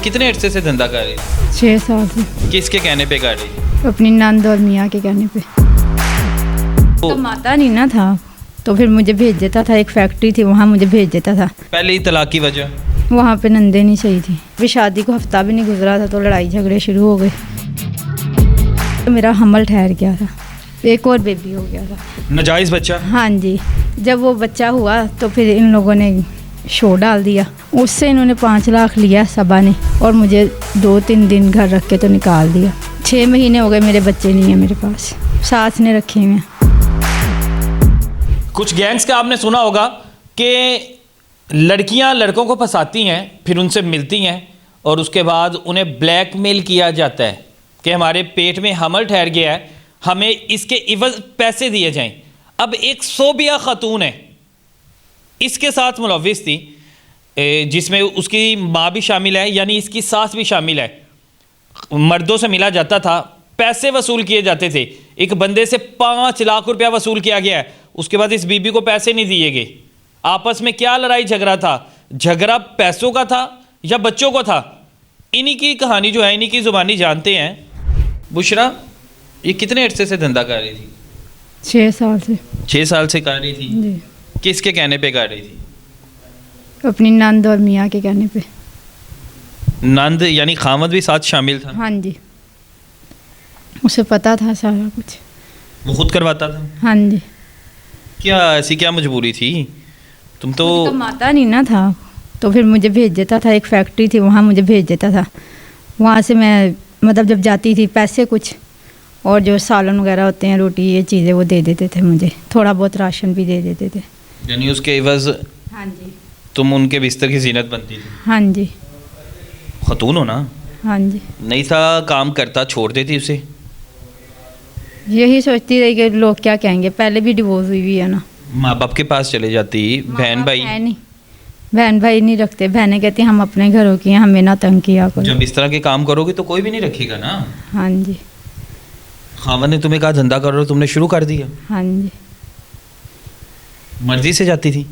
कितने अरसे से धंधा कर रही थी? 6 साल से। किसके कहने पे कर रही थी? अपनी नंद और मियाँ के कहने पे। तो माता नहीं ना था तो फिर मुझे भेज देता था, एक फैक्ट्री थी वहाँ मुझे भेज देता था। पहले ही तलाक की वजह? वहाँ पे नंदे नहीं सही थी, फिर शादी को हफ्ता भी नहीं गुजरा था तो लड़ाई झगड़े शुरू हो गए। तो मेरा हमल ठहर गया था, एक और बेबी हो गया था। नाजायज़ बच्चा? हाँ जी। जब वो बच्चा हुआ तो फिर इन लोगों ने शो डाल दिया, उससे इन्होंने 5 लाख लिया सबा ने, और मुझे 2-3 दिन घर रख के तो निकाल दिया। 6 महीने हो गए मेरे बच्चे नहीं है मेरे पास, सास ने रखे हुए। कुछ गैंग्स का आपने सुना होगा कि लड़कियां लड़कों को फंसाती हैं, फिर उनसे मिलती हैं और उसके बाद उन्हें ब्लैकमेल किया जाता है कि हमारे पेट में हमल ठहर गया है, हमें इसके इवज़ पैसे दिए जाएं। अब एक सोबिया खातून है, इसके साथ मुलव्विस थी, जिसमें उसकी माँ भी शामिल है, यानी इसकी सास भी शामिल है। मर्दों से मिला जाता था, पैसे वसूल किए जाते थे। एक बंदे से 5 लाख रुपया वसूल किया गया है, उसके बाद इस बीबी को पैसे नहीं दिए गए। आपस में क्या लड़ाई झगड़ा था? झगड़ा पैसों का था या बच्चों को था? इन्हीं की कहानी जो है, इन्हीं की ज़ुबानी जानते हैं। बुशरा, ये कितने अरसे से धंधा कर रही थी? 6 साल से। 6 साल से कर रही थी। जी। किसके कहने पे कर रही थी? अपनी नंद और मियाँ के कहने पे। नंद यानी खामद भी साथ शामिल था? हाँ जी, उसे पता था सारा कुछ। वो खुद करवाता था? हाँ जी। क्या ऐसी क्या मजबूरी थी? तुम तो माता नहीं ना था तो फिर मुझे भेज देता था, एक फैक्ट्री थी वहाँ मुझे भेज देता था। वहाँ से मैं मतलब जब जाती थी पैसे कुछ और जो सालन वगैरह होते हैं, रोटी, ये चीज़ें वो दे देते थे मुझे, थोड़ा बहुत राशन भी दे देते थे। यानी उसके एवज़ हाँ जी तुम उनके बिस्तर की जीनत बनती थी? हाँ जी। खतून हो ना? हाँ जी। नहीं था काम करता, छोड़ देती उसे? यही सोचती रही कि लोग क्या कहेंगे। पहले भी डिवोर्स हुई है ना। माँ बाप के पास चले जाती, बहन भाई? है नहीं, बहन भाई नहीं रखते। बहनें कहती हम अपने घरों की हैं, हमें ना तंग किया करो। जब इस तरह के काम करोगे तो कोई भी नहीं रखेगा ना। हाँ जी। खामद ने तुम्हें कहा धंधा करो, तुमने शुरू कर दिया? हाँ जी। मर्जी से जाती थी?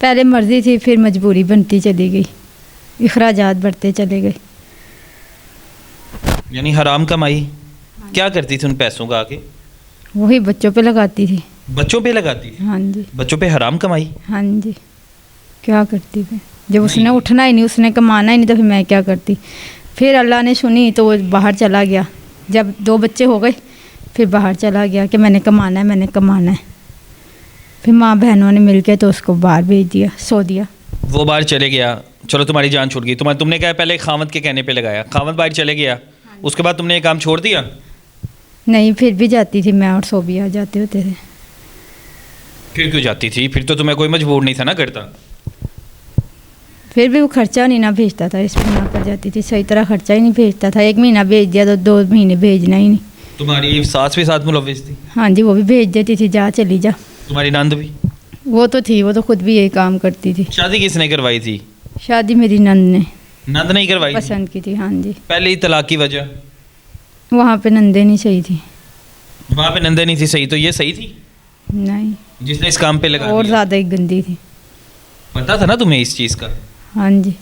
पहले मर्जी थी, फिर मजबूरी बनती चली गई, अखराजात बढ़ते चले गए। यानी हराम कमाई? क्या करती थी उन पैसों का आके? वही बच्चों पे लगाती थी। बच्चों पे लगाती थी? हाँ जी। बच्चों पे हराम कमाई? हाँ जी। क्या करती फिर? जब उसने उठना ही नहीं, उसने कमाना ही नहीं, तो फिर मैं क्या करती? फिर अल्लाह ने सुनी तो वो बाहर चला गया। जब 2 बच्चे हो गए फिर बाहर चला गया कि मैंने कमाना है, मैंने कमाना है। फिर माँ बहनों ने मिल के तो उसको बाहर भेज दिया, सो दिया। वो बाहर चले गया, चलो तुम्हारी जान छूट गई। तुमने कहा पहले खामद के कहने पे लगाया, खामद बाहर चले गया, उसके बाद तुमने ये काम छोड़ दिया? नहीं, फिर भी जाती थी मैं और सोबिया जाते होते थे। फिर क्यों जाती थी? फिर तो तुम्हें कोई मजबूर नहीं था ना करता? फिर भी वो खर्चा नहीं ना भेजता था, इस बिना पर जाती थी। सही तरह खर्चा ही नहीं भेजता था। 1 महीना भेज दिया तो 2 महीने भेजना ही नहीं। तुम्हारी सास भी साथ मुलव्विस थी? हाँ जी, वो भी भेज देती थी, जा चली जा। तुम्हारी नंद भी? वो तो थी, वो तो खुद भी यही काम करती थी। शादी किसने करवाई थी? शादी मेरी नंद ने नंद नहीं करवाई? पसंद की थी। हाँ जी। पहले ही तलाक की वजह? वहाँ पे नंदे नहीं सही थी। वहाँ पे नंदे नहीं थी सही, तो ये सही थी नहीं, जिसने इस काम पे लगा और दिया? ज़्यादा ही गंदी थी। पता था ना तुम्हें इस चीज़ का? हाँ जी।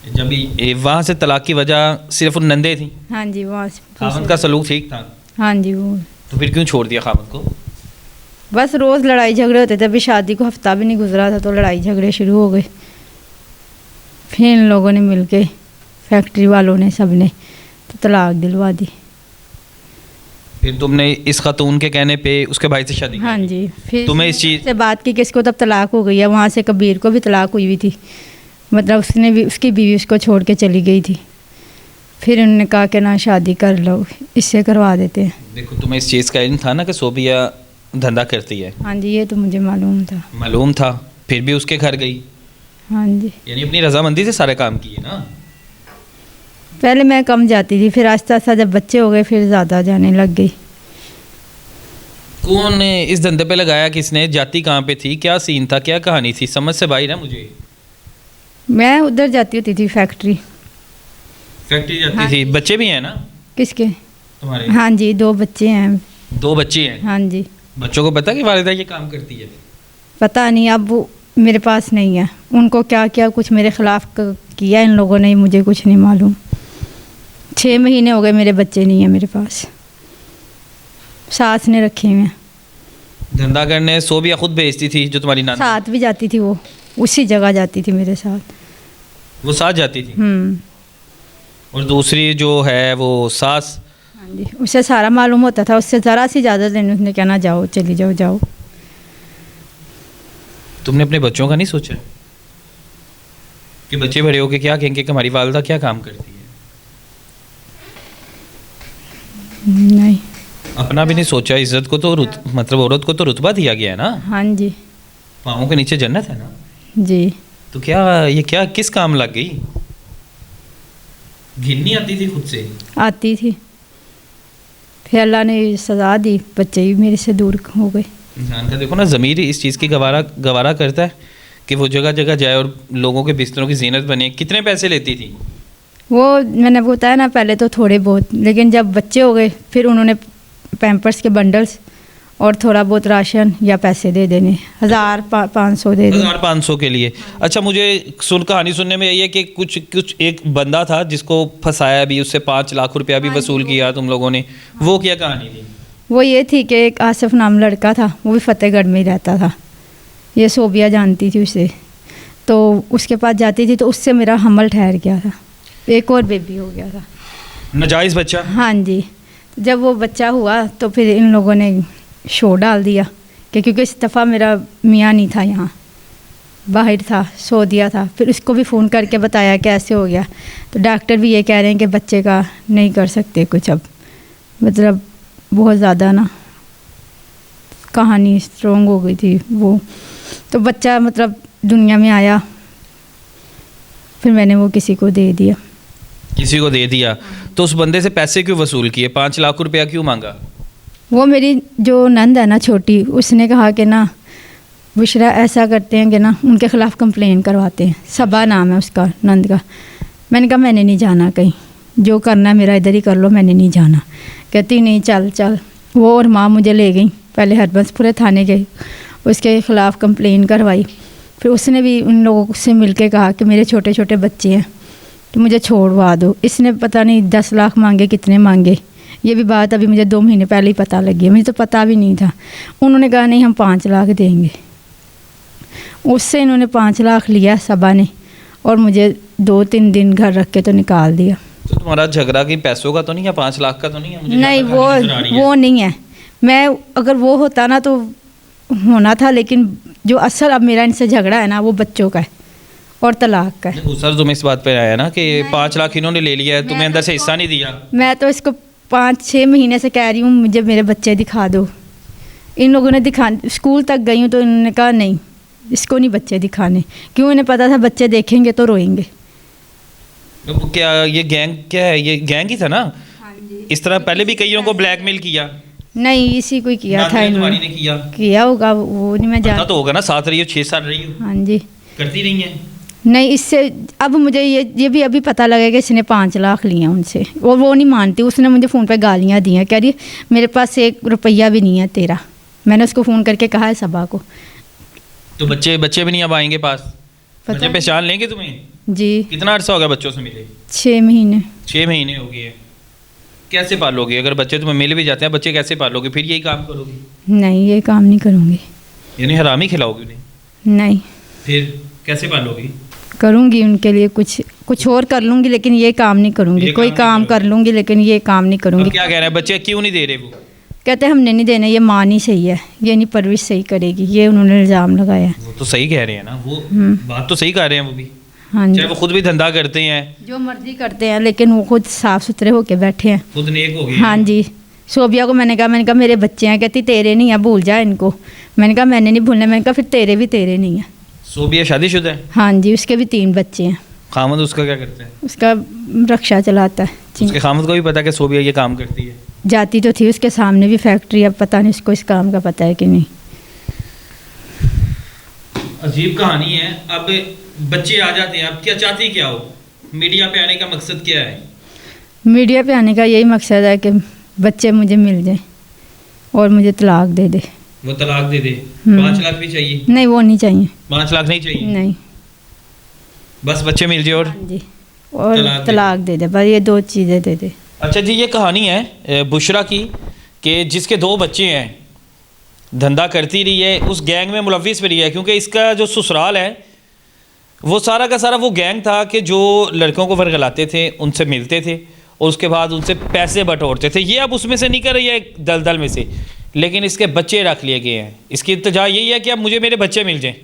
जब वहाँ से तलाक की वजह सिर्फ उन नंदे थी? हाँ जी। वहाँ से खामद का सलूक ठीक था? हाँ जी। वो तो फिर क्यों छोड़ दिया खामद को? बस रोज़ लड़ाई झगड़े होते थे। अभी शादी को हफ्ता भी नहीं गुजरा था तो लड़ाई झगड़े शुरू हो गए। फिर इन लोगों ने मिल के, फैक्ट्री वालों ने, सब ने तो तलाक दिलवा दी। फिर तुमने इस खातून के कहने पे उसके भाई से शादी की? हाँ जी। फिर तुम्हें इस चीज़ से बात की कि इसको तब तलाक हो गई है। वहाँ से कबीर को भी तलाक हुई थी, मतलब उसने भी, उसकी बीवी उसको छोड़ के चली गई थी। फिर उन्होंने कहा कि ना शादी कर लो, इससे करवा देते हैं। देखो, तुम्हें इस चीज़ का इल्म था ना कि सोबिया धंधा करती है? हाँ जी, ये तो मुझे मालूम था। मालूम था, फिर भी उसके घर गई? हाँ जी। यानी अपनी रजामंदी से सारे काम किए ना? पहले मैं कम जाती थी, फिर आहिस्ता आहिस्ता जब बच्चे हो गए फिर ज़्यादा जाने लग गई। कौन ने इस धंधे पे लगाया? किसने? जाती कहाँ पे थी? क्या सीन था? क्या कहानी थी? समझ से बाहर है मुझे। मैं उधर जाती होती थी फैक्ट्री। फैक्ट्री जाती हाँ थी? बच्चे भी हैं ना किसके? तुम्हारे? हाँ जी, 2 बच्चे हैं। 2 बच्चे हैं? हाँ जी। बच्चों को पता कि वालिदा ये काम करती है? पता नहीं, अब मेरे पास नहीं है। उनको क्या क्या कुछ मेरे ख़िलाफ़ किया इन लोगों ने, मुझे कुछ नहीं मालूम। 6 महीने हो गए मेरे बच्चे नहीं हैं मेरे पास, सास ने रखे हुए हैं। धंधा करने सोबिया खुद भेजती थी जो तुम्हारी नानी? साथ भी जाती थी, वो उसी जगह जाती थी मेरे साथ। वो साथ जाती थी? और दूसरी जो है वो सास? हाँ जी, उसे सारा मालूम होता था, उससे ज़रा सी ज़्यादा दिन उसने कहना जाओ चली जाओ जाओ। तुमने अपने बच्चों का नहीं सोचा कि बच्चे बड़े होके क्या कहेंगे कि हमारी वालदा क्या काम करती है? नहीं। अपना भी नहीं सोचा? इज्जत को तो मतलब औरत को तो रुतबा दिया गया है ना? हाँ जी। पाँवों के नीचे जन्नत है ना? जी। तो क्या ये क्या किस काम लग गई? घिन नहीं आती थी खुद से? आती थी, फिर अल्लाह ने सज़ा दी, बच्चे भी मेरे से दूर हो गए। इंसान का देखो ना ज़मीर इस चीज़ की गवारा करता है कि वो जगह जगह जाए और लोगों के बिस्तरों की जीनत बने। कितने पैसे लेती थी? वो मैंने बताया ना पहले तो थोड़े बहुत, लेकिन जब बच्चे हो गए फिर उन्होंने पैम्पर्स के बंडल्स और थोड़ा बहुत राशन या पैसे दे देने, 1500 दे देने। 1500 के लिए? अच्छा, मुझे कहानी सुनने में यही है कि कुछ एक बंदा था जिसको फंसाया भी, उससे 5 लाख रुपया भी वसूल किया तुम लोगों ने। वो क्या कहानी थी? वो ये थी कि एक आसिफ नाम लड़का था, वो भी फतेहगढ़ में ही रहता था। ये सोबिया जानती थी उसे, तो उसके पास जाती थी तो उससे मेरा हमल ठहर गया था, एक और बेबी हो गया था। नाजायज़ बच्चा? हाँ जी। जब वो बच्चा हुआ तो फिर इन लोगों ने शो डाल दिया कि क्योंकि इस दफ़ा मेरा मियाँ नहीं था यहाँ, बाहर था, सो दिया था। फिर उसको भी फ़ोन करके बताया कि ऐसे हो गया, तो डॉक्टर भी ये कह रहे हैं कि बच्चे का नहीं कर सकते कुछ अब। मतलब बहुत ज़्यादा ना कहानी स्ट्रॉन्ग हो गई थी वो। तो बच्चा मतलब दुनिया में आया, फिर मैंने वो किसी को दे दिया। किसी को दे दिया? तो उस बंदे से पैसे क्यों वसूल किए? 5 लाख रुपया क्यों मांगा? वो मेरी जो नंद है ना छोटी, उसने कहा कि ना बुशरा ऐसा करते हैं कि ना उनके ख़िलाफ़ कंप्लेन करवाते हैं। सबा नाम है उसका, नंद का। मैंने कहा मैंने नहीं जाना कहीं, जो करना है मेरा इधर ही कर लो, मैंने नहीं जाना। कहती नहीं चल चल। वो और माँ मुझे ले गई, पहले हरबंसपुरे थाने गई, उसके ख़िलाफ़ कंप्लेन करवाई। फिर उसने भी उन लोगों से मिल के कहा कि मेरे छोटे छोटे बच्चे हैं तो मुझे छोड़वा दो। इसने पता नहीं 10 लाख मांगे, कितने मांगे, ये भी बात अभी मुझे 2 महीने पहले ही पता लगी है, मुझे तो पता भी नहीं था। उन्होंने कहा नहीं हम 5 लाख देंगे। उससे इन्होंने 5 लाख लिया सबा ने, और मुझे 2-3 दिन घर रख के तो निकाल दिया। तो तुम्हारा झगड़ा कि पैसों का तो नहीं है, 5 लाख का तो नहीं है? मुझे नहीं, वो नहीं है। मैं अगर वो होता ना तो होना था, लेकिन जो असल अब मेरा इनसे झगड़ा है ना वो बच्चों का है और तलाक का है। सर तुम इस बात पे आया ना कि 5 लाख इन्होंने ले लिया है, तुम्हें अंदर से हिस्सा नहीं दिया? मैं तो इसको 5-6 महीने से कह रही हूँ मुझे मेरे बच्चे दिखा दो। इन लोगों ने दिखा, स्कूल तक गई हूँ तो इन्होंने कहा नहीं इसको नहीं बच्चे दिखाने, क्यों? इन्हें पता था बच्चे देखेंगे तो रोएंगे। तो क्या ये गैंग, क्या है ये गैंग ही था ना? हाँ जी। इस तरह पहले भी कईयों को ब्लैकमेल किया? नहीं, इसी को ही किया था तुम्हारी इन्होंने। ने किया होगा वो नहीं, मैं पता जान। तो होगा ना, साथ रही हो, 6 साल रही हो, हाँ जी। करती नहीं है? नहीं, इससे अब मुझे ये भी अभी पता लगा कि इसने 5 लाख लिए उनसे, और वो नहीं मानती। उसने मुझे फ़ोन पे गालियाँ दी हैं, कह रही मेरे पास 1 रुपया भी नहीं है तेरा। मैंने उसको फ़ोन करके कहा है सबा को। तो बच्चे भी नहीं अब आएंगे पास? पता बच्चे पहचान लेंगे तुम्हें? जी। कितना अर्सा हो गया बच्चों से मिले? 6 महीने। 6 महीने हो गए। कैसे पालोगे? अगर बच्चे तुम्हें मिल भी जाते हैं, बच्चे कैसे पालोगे? फिर यही काम करोगे? नहीं, ये काम नहीं करूँगी। यानी हराम ही खिलाओगे उन्हें? नहीं, फिर कैसे पालोगी? करूँगी उनके लिए कुछ और कर लूँगी, लेकिन ये काम नहीं करूँगी। ये कोई काम काम नहीं कर लूँगी लेकिन ये काम नहीं अब करूँगी। क्या कह रहे हैं बच्चे, क्यों नहीं दे रहे वो? कहते हमने नहीं देना, ये माँ नहीं सही है, ये नहीं परवरिश सही करेगी, ये उन्होंने इल्ज़ाम लगाया है। वो तो सही कह रहे हैं ना, वो बात तो सही कह रहे हैं वो भी। हाँ जी। चाहे वो खुद भी धंधा करते हैं, जो मर्जी करते हैं, लेकिन वो खुद साफ़ सुथरे होके बैठे हैं। खुद नेक हो गए। हाँ जी। सोबिया को मैंने कहा मेरे बच्चे हैं, कहती तेरे नहीं है, भूल जा इनको। मैंने कहा मैंने नहीं भूलना। मैंने कहा फिर तेरे भी तेरे नहीं है। सोबिया शादीशुदा है? हाँ जी, उसके भी 3 बच्चे हैं। खामद उसका क्या करते हैं? उसका रक्षा चलाता है। उसके खामद को भी पता है कि सोबिया ये काम करती है? जाती तो थी उसके सामने भी फैक्ट्री, अब पता नहीं उसको इस काम का पता है कि नहीं। अजीब कहानी है। अब बच्चे आ जाते हैं, अब क्या चाहती क्या हो? मीडिया पे आने का मकसद क्या है? मीडिया पे आने का यही मकसद है कि बच्चे मुझे मिल जाए और मुझे तलाक दे दे। वो तलाक दे दे। 5 लाख भी चाहिए? नहीं वो नहीं चाहिए। 5 लाख नहीं चाहिए? नहीं। बस बच्चे मिल जाए और हाँ जी, और तलाक दे तलाक दे दे, बस ये 2 चीज़ें दे दे। अच्छा जी, ये कहानी है बुशरा की कि जिसके 2 बच्चे हैं, धंधा करती रही है, उस गैंग में मुलविस भी रही है, क्योंकि इसका जो ससुराल है वो सारा का सारा वो गैंग था कि जो लड़कों को वर्गलाते थे, उनसे मिलते थे और उसके बाद उनसे पैसे बटोरते थे। ये अब उसमें से निकल रही है दलदल में से, लेकिन इसके बच्चे रख लिए गए हैं। इसकी इल्तिजा यही है कि अब मुझे मेरे बच्चे मिल जाएं।